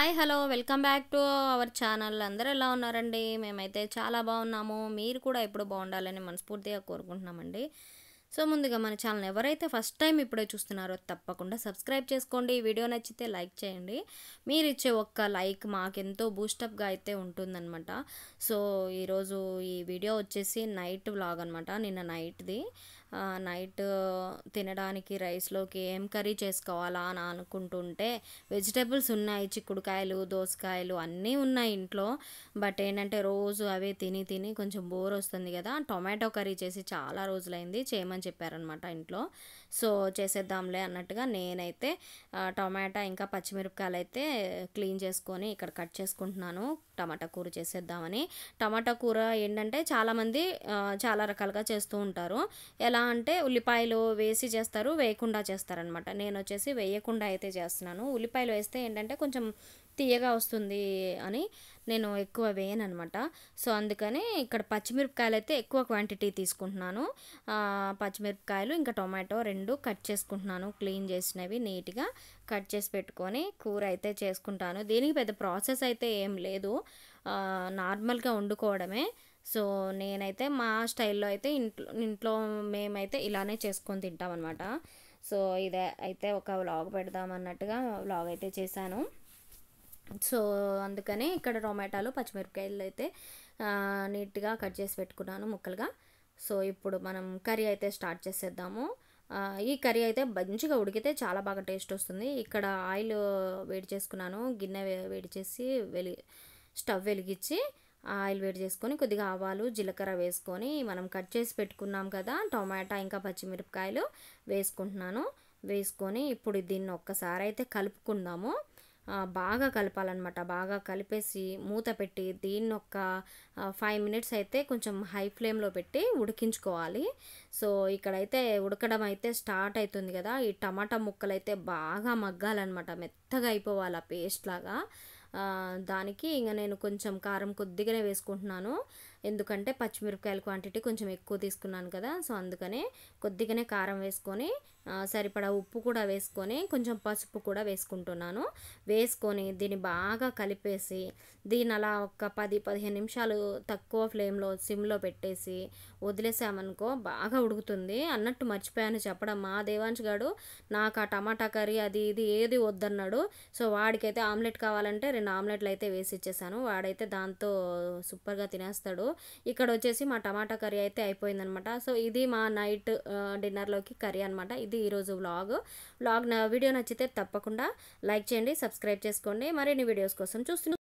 Hi hello welcome back to our channel. అందరూ ఎలా ఉన్నారండి? మేమైతే చాలా బాగున్నాము. మీరు కూడా ఎప్పుడు బాగుండాలని మనస్ఫూర్తిగా కోరుకుంటున్నామండి. సో ముందుగా మన ఛానల్ ఎవరైతే ఫస్ట్ టైం ఇప్పుడే చూస్తున్నారో తప్పకుండా సబ్స్క్రైబ్ చేసుకోండి. వీడియో నచ్చితే లైక్ చేయండి. మీరు ఇచ్చే ఒక్క లైక్ మాకెంతో బూస్టప్గా అయితే ఉంటుందన్నమాట. సో ఈరోజు ఈ వీడియో వచ్చేసి నైట్ వ్లాగ్ అనమాట. నిన్న నైట్ది. నైట్ తినడానికి రైస్లోకి ఏం కర్రీ చేసుకోవాలా అని అనుకుంటుంటే వెజిటేబుల్స్ ఉన్నాయి, చిక్కుడుకాయలు, దోసకాయలు అన్నీ ఉన్నాయి ఇంట్లో. బట్ ఏంటంటే రోజు అవే తిని తిని కొంచెం బోర్ వస్తుంది కదా, టొమాటో కర్రీ చేసి చాలా రోజులైంది చేయమని చెప్పారనమాట ఇంట్లో. సో చేసేద్దాంలే అన్నట్టుగా నేనైతే టొమాటో ఇంకా పచ్చిమిరపకాయలు అయితే క్లీన్ చేసుకొని ఇక్కడ కట్ చేసుకుంటున్నాను టమాటా కూర చేసేద్దామని. టమాటా కూర ఏంటంటే చాలామంది చాలా రకాలుగా చేస్తూ ఉంటారు. ఎలా అంటే ఉల్లిపాయలు వేసి చేస్తారు, వేయకుండా చేస్తారనమాట. నేను వచ్చేసి వేయకుండా అయితే చేస్తున్నాను. ఉల్లిపాయలు వేస్తే ఏంటంటే కొంచెం తీయగా వస్తుంది అని నేను ఎక్కువ వేయను అనమాట. సో అందుకని ఇక్కడ పచ్చిమిరపకాయలు అయితే ఎక్కువ క్వాంటిటీ తీసుకుంటున్నాను. పచ్చిమిరపకాయలు ఇంకా టొమాటో రెండు కట్ చేసుకుంటున్నాను, క్లీన్ చేసినవి నీట్గా కట్ చేసి పెట్టుకొని కూర అయితే చేసుకుంటాను. దీనికి పెద్ద ప్రాసెస్ అయితే ఏం లేదు, నార్మల్గా వండుకోవడమే. సో నేనైతే మా స్టైల్లో అయితే ఇంట్లో మేమైతే ఇలానే చేసుకొని తింటామన్నమాట. సో ఇదే అయితే ఒక వ్లాగ్ పెడదామన్నట్టుగా వ్లాగ్ అయితే చేశాను. సో అందుకని ఇక్కడ టొమాటోలు పచ్చిమిరపకాయలు అయితే నీట్గా కట్ చేసి పెట్టుకున్నాను ముక్కలుగా. సో ఇప్పుడు మనం కర్రీ అయితే స్టార్ట్ చేసేద్దాము. ఈ కర్రీ అయితే మంచిగా ఉడికితే చాలా బాగా టేస్ట్ వస్తుంది. ఇక్కడ ఆయిల్ వేడి చేసుకున్నాను, గిన్నె వేడి చేసి స్టవ్ వెలిగించి ఆయిల్ వేడి చేసుకొని కొద్దిగా ఆవాలు జీలకర్ర వేసుకొని మనం కట్ చేసి పెట్టుకున్నాం కదా టొమాటో ఇంకా పచ్చిమిరపకాయలు వేసుకుంటున్నాను. వేసుకొని ఇప్పుడు దీన్ని ఒక్కసారి అయితే కలుపుకుందాము. బాగా కలపాలన్నమాట. బాగా కలిపేసి మూత పెట్టి దీన్ని ఒక 5 మినిట్స్ అయితే కొంచెం హై ఫ్లేమ్లో పెట్టి ఉడికించుకోవాలి. సో ఇక్కడైతే ఉడకడం అయితే స్టార్ట్ అవుతుంది కదా. ఈ టమాటా ముక్కలు అయితే బాగా మగ్గాలన్నమాట, మెత్తగా అయిపోవాలి ఆ పేస్ట్ లాగా. దానికి ఇంకా నేను కొంచెం కారం కొద్దిగానే వేసుకుంటున్నాను, ఎందుకంటే పచ్చిమిరపకాయల క్వాంటిటీ కొంచెం ఎక్కువ తీసుకున్నాను కదా. సో అందుకనే కొద్దిగానే కారం వేసుకొని సరిపడా ఉప్పు కూడా వేసుకొని కొంచెం పసుపు కూడా వేసుకుంటున్నాను. వేసుకొని దీన్ని బాగా కలిపేసి దీన్ని అలా ఒక 10-15 నిమిషాలు తక్కువ ఫ్లేమ్లో సిమ్లో పెట్టేసి వదిలేసామనుకో బాగా ఉడుకుతుంది. అన్నట్టు మర్చిపోయాను చెప్పడం, మా దేవాంశ్ గారు నాకు ఆ టమాటా కర్రీ అది ఇది ఏది వద్దన్నాడు. సో వాడికైతే ఆమ్లెట్ కావాలంటే 2 ఆమ్లెట్లు అయితే వేసి ఇచ్చేసాను. వాడైతే దాంతో సూపర్గా తినేస్తాడు. ఇక్కడ వచ్చేసి మా టమాటా కర్రీ అయితే అయిపోయిందనమాట. సో ఇది మా నైట్ డిన్నర్లోకి కర్రీ అనమాట. ఇది ఈరోజు వ్లాగ్. వీడియో నచ్చితే తప్పకుండా లైక్ చేయండి, సబ్స్క్రైబ్ చేసుకోండి. మరిన్ని వీడియోస్ కోసం చూస్తూ